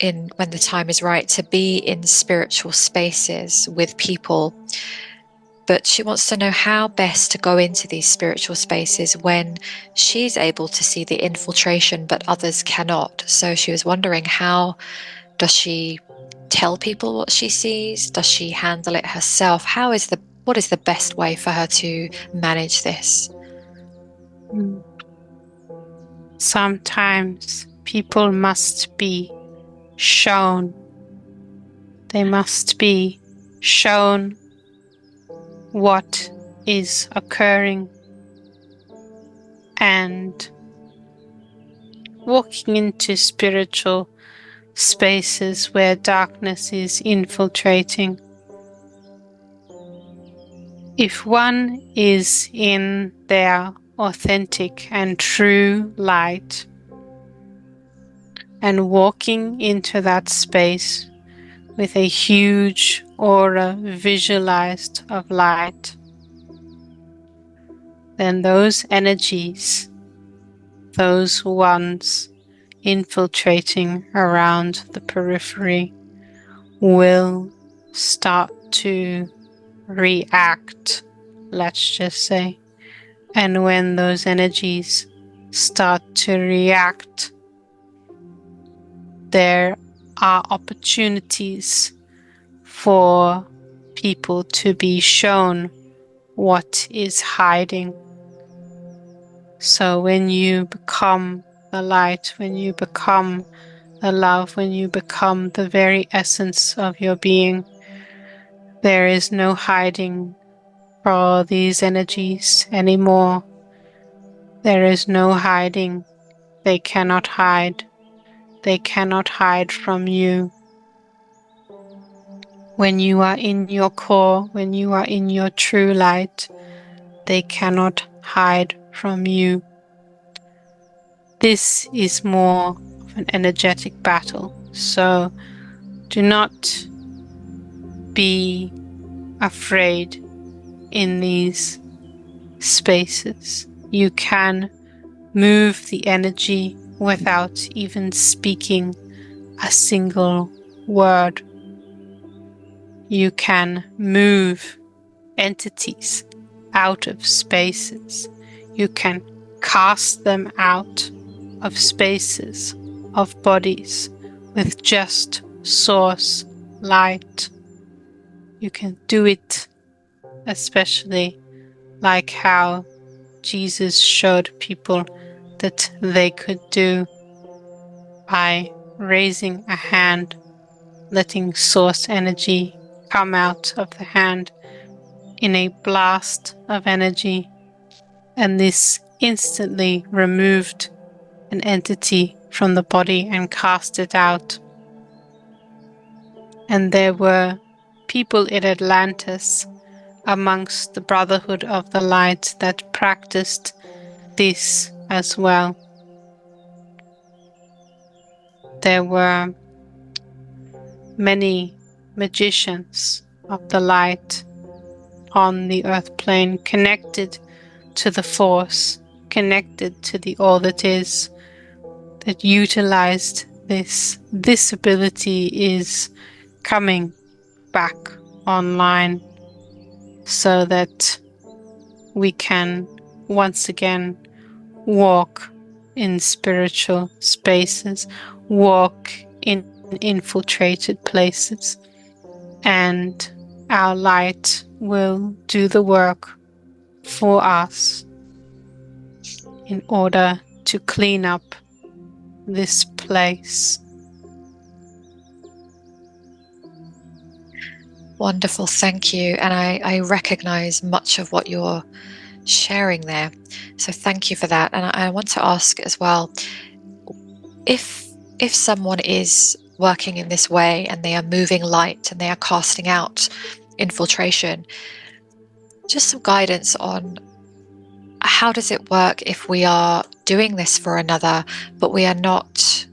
when the time is right, to be in spiritual spaces with people. But she wants to know how best to go into these spiritual spaces when she's able to see the infiltration, but others cannot. So she was wondering, how does she tell people what she sees? Does she handle it herself? What is the best way for her to manage this? Sometimes people must be shown. They must be shown what is occurring, and walking into spiritual spaces where darkness is infiltrating. If one is in their authentic and true light and walking into that space with a huge aura visualized of light, then those energies, those ones infiltrating around the periphery, will start to react, let's just say. And when those energies start to react, there are opportunities for people to be shown what is hiding. So when you become the light, when you become the love, when you become the very essence of your being, there is no hiding for these energies anymore. There is no hiding. They cannot hide. They cannot hide from you. When you are in your core, when you are in your true light, they cannot hide from you. This is more of an energetic battle, so do not be afraid in these spaces. You can move the energy without even speaking a single word. You can move entities out of spaces. You can cast them out of spaces, of bodies, with just source light. You can do it, especially like how Jesus showed people that they could do by raising a hand, letting source energy come out of the hand in a blast of energy, and this instantly removed an entity from the body and cast it out. And there were people in Atlantis amongst the Brotherhood of the Light that practiced this as well. There were many magicians of the light on the earth plane, connected to the force, connected to the all that is, that utilized this. This ability is coming back online so that we can once again walk in spiritual spaces, walk in infiltrated places, and our light will do the work for us in order to clean up this place. Wonderful, thank you. And I recognize much of what you're sharing there. So thank you for that. And I want to ask as well, if someone is working in this way and they are moving light and they are casting out infiltration, just some guidance on how does it work if we are doing this for another, but we are not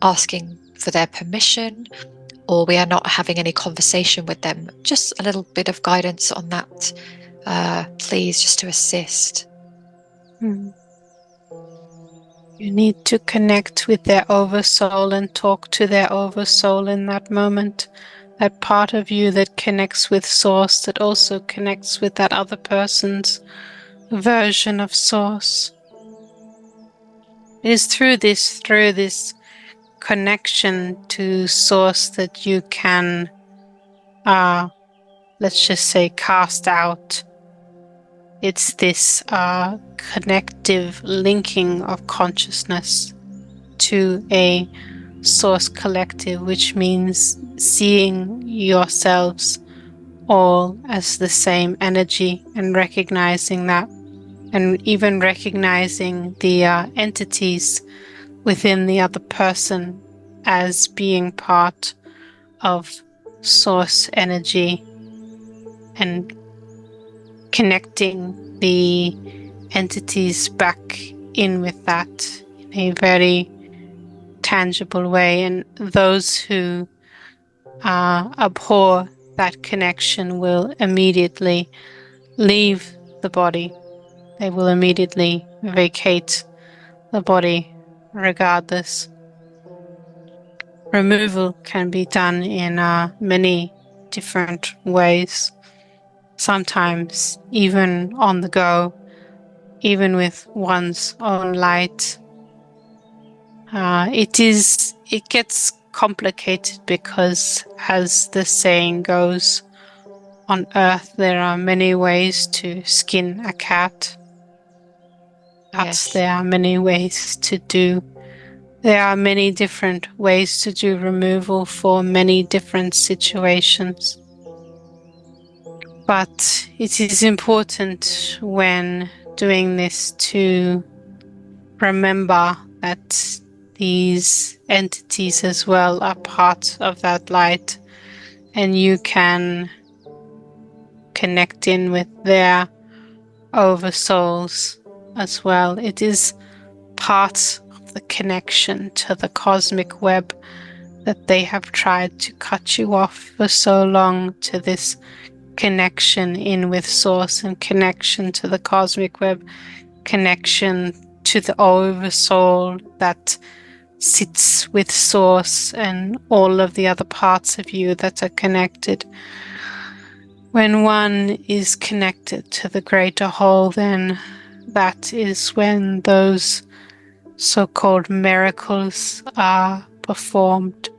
asking for their permission, or we are not having any conversation with them. Just a little bit of guidance on that, please, just to assist. You need to connect with their oversoul and talk to their oversoul in that moment. That part of you that connects with Source, that also connects with that other person's version of Source. It is through this connection to Source that you can, let's just say, cast out. It's this connective linking of consciousness to a Source collective, which means seeing yourselves all as the same energy and recognizing that, and even recognizing the entities within the other person as being part of Source energy, and connecting the entities back in with that in a very tangible way. And those who abhor that connection will immediately leave the body. They will immediately vacate the body regardless. Removal can be done in many different ways, sometimes even on the go, even with one's own light. It gets complicated because, as the saying goes, on Earth there are many ways to skin a cat. Yes. There are many ways to do. There are many different ways to do removal for many different situations. But it is important when doing this to remember that these entities as well are part of that light, and you can connect in with their oversouls as well. It is part of the connection to the cosmic web that they have tried to cut you off for so long, to this connection in with Source and connection to the cosmic web, connection to the oversoul that sits with Source and all of the other parts of you that are connected. When one is connected to the greater whole, then that is when those so-called miracles are performed.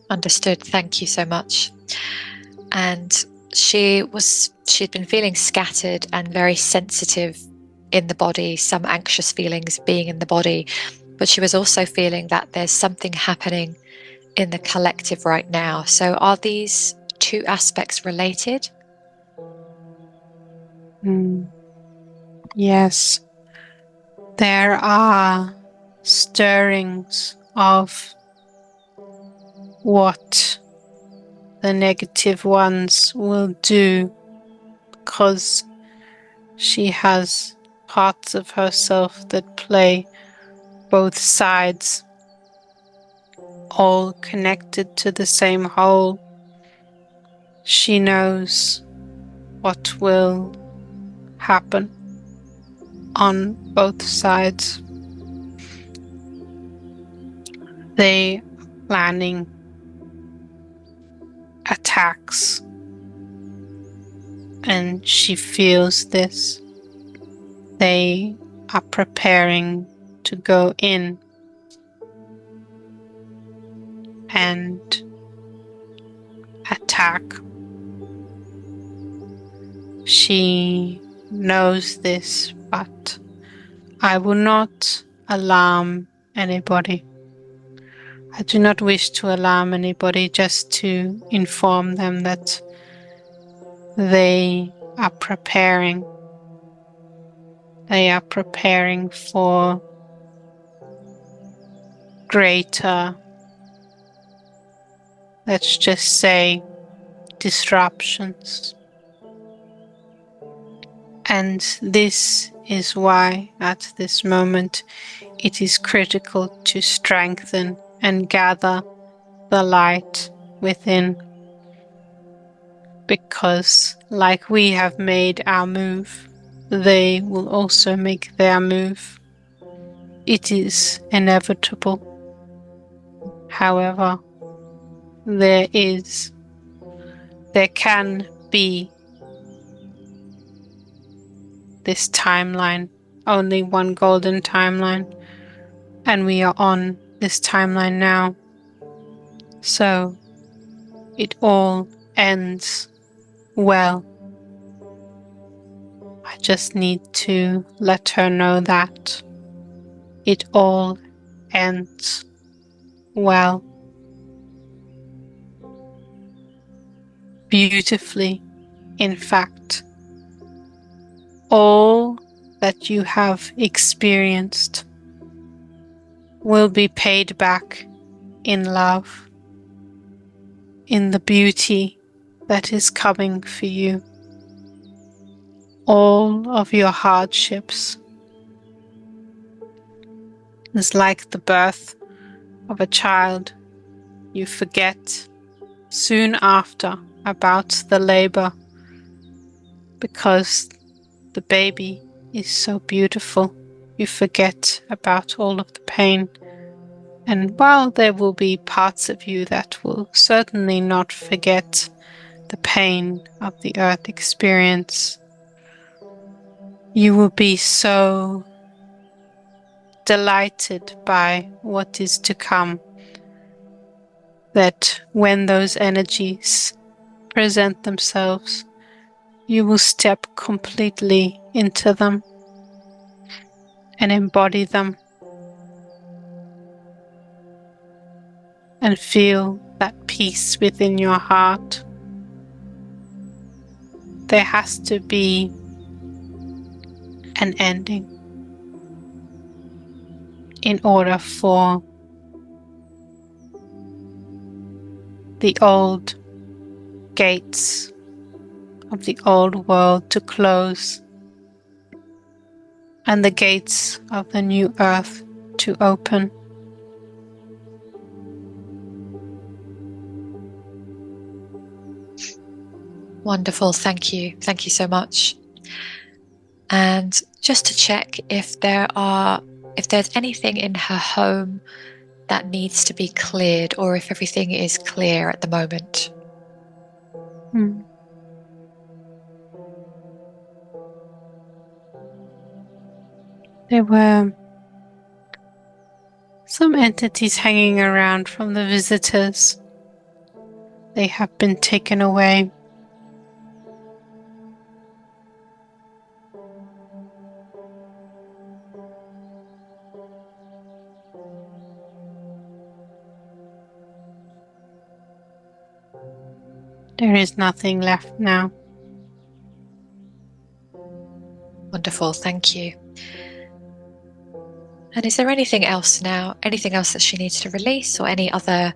Understood. Thank you so much. And she'd been feeling scattered and very sensitive in the body, some anxious feelings being in the body, but she was also feeling that there's something happening in the collective right now. So are these two aspects related? Yes. There are stirrings of what the negative ones will do, because she has parts of herself that play both sides, all connected to the same whole. She knows what will happen on both sides. They are planning attacks, and she feels this. They are preparing to go in and attack. She knows this, but I will not alarm anybody. I do not wish to alarm anybody, just to inform them that they are preparing. They are preparing for greater, let's just say, disruptions. And this is why at this moment it is critical to strengthen and gather the light within, because like we have made our move, they will also make their move. it is inevitable. However, there can be this timeline, only one golden timeline, and we are on this timeline now. So it all ends well. I just need to let her know that it all ends well. Beautifully, in fact. All that you have experienced will be paid back in love, in the beauty that is coming for you. All of your hardships is like the birth of a child. You forget soon after about the labor because the baby is so beautiful. You forget about all of the pain. And while there will be parts of you that will certainly not forget the pain of the earth experience, you will be so delighted by what is to come that when those energies present themselves, you will step completely into them and embody them and feel that peace within your heart. There has to be an ending in order for the old gates of the old world to close and the gates of the new earth to open. Wonderful, thank you. Thank you so much. And just to check if there's anything in her home that needs to be cleared, or if everything is clear at the moment. There were some entities hanging around from the visitors. They have been taken away. There is nothing left now. Wonderful, thank you. And is there anything else now? Anything else that she needs to release, or any other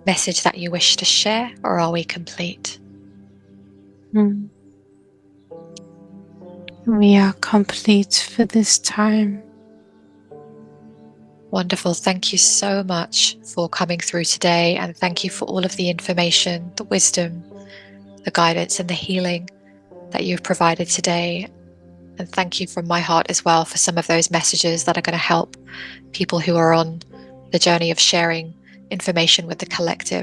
message that you wish to share, or are we complete? We are complete for this time. Wonderful. Thank you so much for coming through today, and thank you for all of the information, the wisdom, the guidance, and the healing that you've provided today. And thank you from my heart as well for some of those messages that are going to help people who are on the journey of sharing information with the collective.